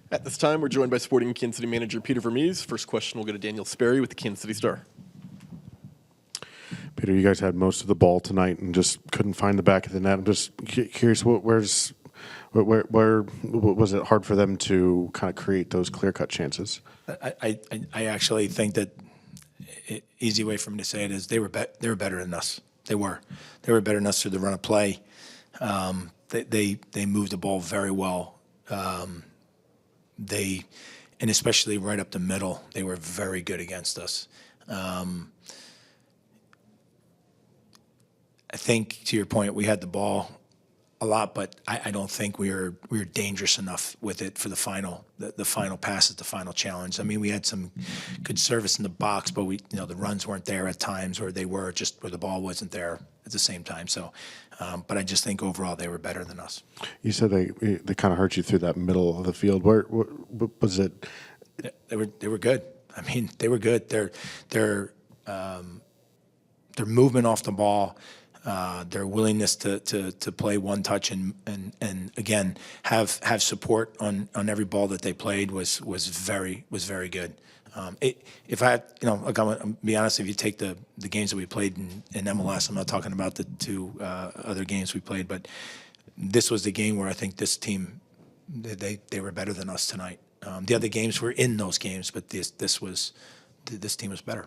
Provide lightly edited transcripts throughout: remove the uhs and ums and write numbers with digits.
At this time, we're joined by Sporting Kansas City manager Peter Vermes. First question will go to Daniel Sperry with the Kansas City Star. Peter, you guys had most of the ball tonight and just couldn't find the back of the net. I'm just curious, where was it hard for them to kind of create those clear-cut chances? I actually think that easy way for me to say it is they were better than us. They were better than us through the run of play. They moved the ball very well. And especially right up the middle, they were very good against us. I think, to your point, we had the ball a lot, but I don't think we were dangerous enough with it for the final passes, the final challenge. I mean, we had some good service in the box, but the runs weren't there at times, or they were just where the ball wasn't there at the same time. So, but I just think overall they were better than us. You said they kind of hurt you through that middle of the field. Where was it? They were good. I mean, they were good. Their movement off the ball. Their willingness to play one touch and again have support on every ball that they played was very good. If I had, I'm gonna be honest, if you take the games that we played in MLS, I'm not talking about the two other games we played, but this was the game where I think this team they were better than us tonight. The other games were in those games, but this team was better.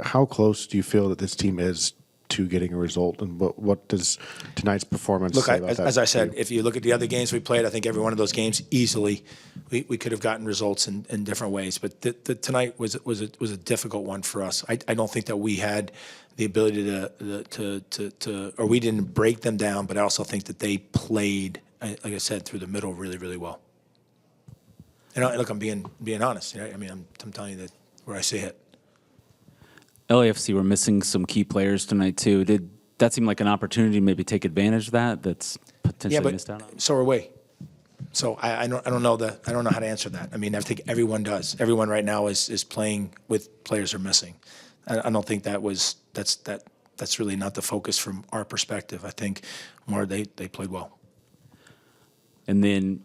How close do you feel that this team is to getting a result, and what does tonight's performance say about that? As I said, if you look at the other games we played, I think every one of those games easily we could have gotten results in different ways. But tonight was a difficult one for us. I don't think that we had the ability to or we didn't break them down, but I also think that they played, like I said, through the middle really well. And look, I'm being honest. I mean, I'm telling you that where I see it. LAFC were missing some key players tonight too. Did that seem like an opportunity to maybe take advantage of that? That's potentially missed out on. So are we. So I don't know how to answer that. I mean, I think everyone does. Everyone right now is playing with players are missing. I don't think that's really not the focus from our perspective. I think more they played well. And then,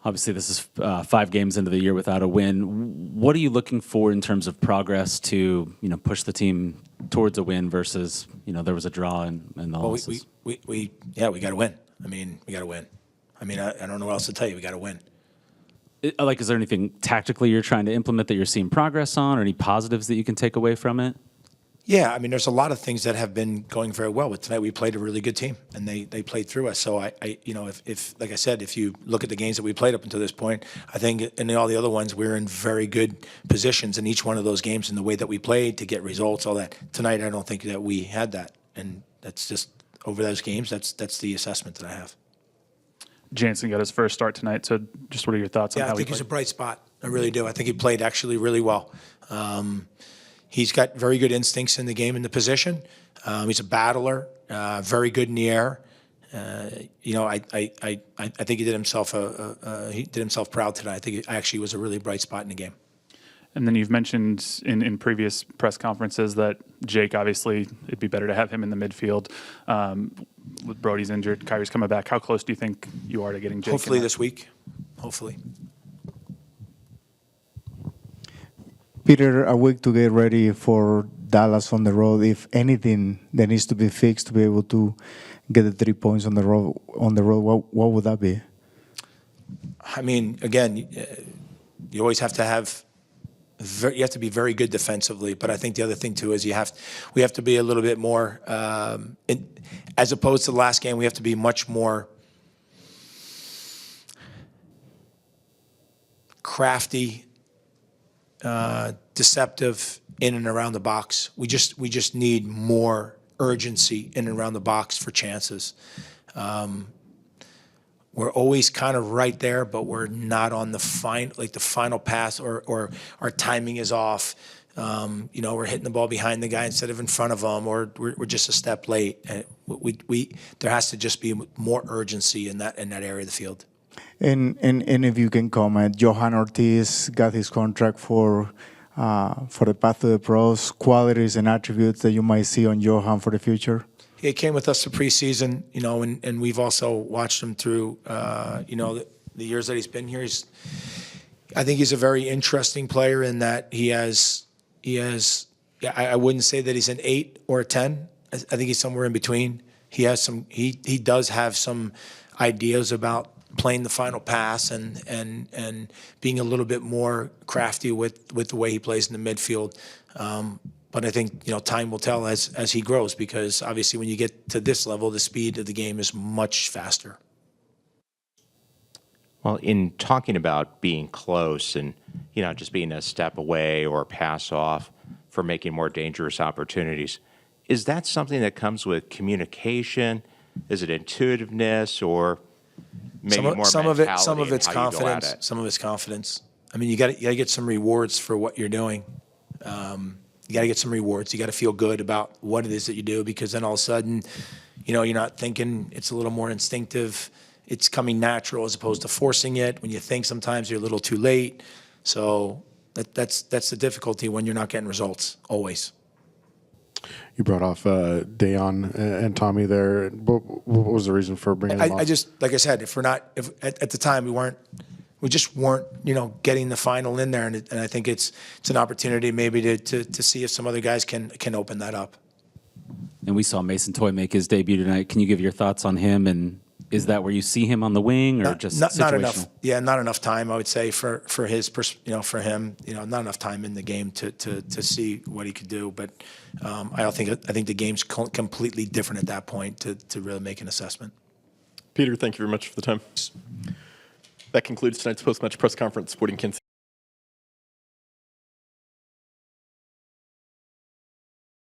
obviously, this is 5 games into the year without a win. What are you looking for in terms of progress to push the team towards a win versus there was a draw and the losses? We got to win. I mean, we got to win. I mean, I don't know what else to tell you. We got to win. Is there anything tactically you're trying to implement that you're seeing progress on, or any positives that you can take away from it? Yeah, I mean, there's a lot of things that have been going very well. But tonight we played a really good team, and they played through us. So if like I said, if you look at the games that we played up until this point, I think in all the other ones we're in very good positions in each one of those games in the way that we played to get results, all that. Tonight I don't think that we had that, and that's just over those games. That's the assessment that I have. Jansen got his first start tonight, so just what are your thoughts on how he played? I think he's a bright spot. I really do. I think he played actually really well. He's got very good instincts in the game, in the position. He's a battler, very good in the air. I think he did himself proud tonight. I think it actually was a really bright spot in the game. And then you've mentioned in previous press conferences that Jake, obviously, it'd be better to have him in the midfield. With Brody's injured, Kyrie's coming back. How close do you think you are to getting Jake? Hopefully this week. Hopefully. Peter, a week to get ready for Dallas on the road. If anything that needs to be fixed to be able to get the 3 points on the road, what would that be? I mean, again, you always have to have. You have to be very good defensively, but I think the other thing too is we have to be a little bit more, as opposed to the last game. We have to be much more crafty, deceptive in and around the box. We just need more urgency in and around the box for chances. We're always kind of right there, but we're not on the final pass, or our timing is off. We're hitting the ball behind the guy instead of in front of him, or we're just a step late. There has to just be more urgency in that area of the field. And if you can comment, Johan Ortiz got his contract for the path to the pros. Qualities and attributes that you might see on Johan for the future. He came with us to preseason, and we've also watched him through, the years that he's been here. I think he's a very interesting player in that he has. I wouldn't say that he's an 8 or a 10. I think he's somewhere in between. He has some. He does have some ideas about playing the final pass and being a little bit more crafty with the way he plays in the midfield. But I think time will tell as he grows, because obviously when you get to this level, the speed of the game is much faster. Well, in talking about being close and just being a step away or a pass off for making more dangerous opportunities, is that something that comes with communication? Is it intuitiveness, or maybe more mentality? Some of it's and how you go at confidence. it? Some of it's confidence. I mean, you got to get some rewards for what you're doing. You got to get some rewards. You got to feel good about what it is that you do, because then all of a sudden, you're not thinking. It's a little more instinctive. It's coming natural as opposed to forcing it. When you think, sometimes you're a little too late. So that's the difficulty when you're not getting results always. You brought off Dayon and Tommy there. What was the reason for bringing them off? I just, like I said, if at the time we just weren't, getting the final in there, and I think it's an opportunity maybe to see if some other guys can open that up. And we saw Mason Toy make his debut tonight. Can you give your thoughts on him? And is that where you see him on the wing, or just situational? Not enough? Yeah, not enough time, I would say, for him. Not enough time in the game to see what he could do. But I think the game's completely different at that point to really make an assessment. Peter, thank you very much for the time. That concludes tonight's post-match press conference. Sporting Kansas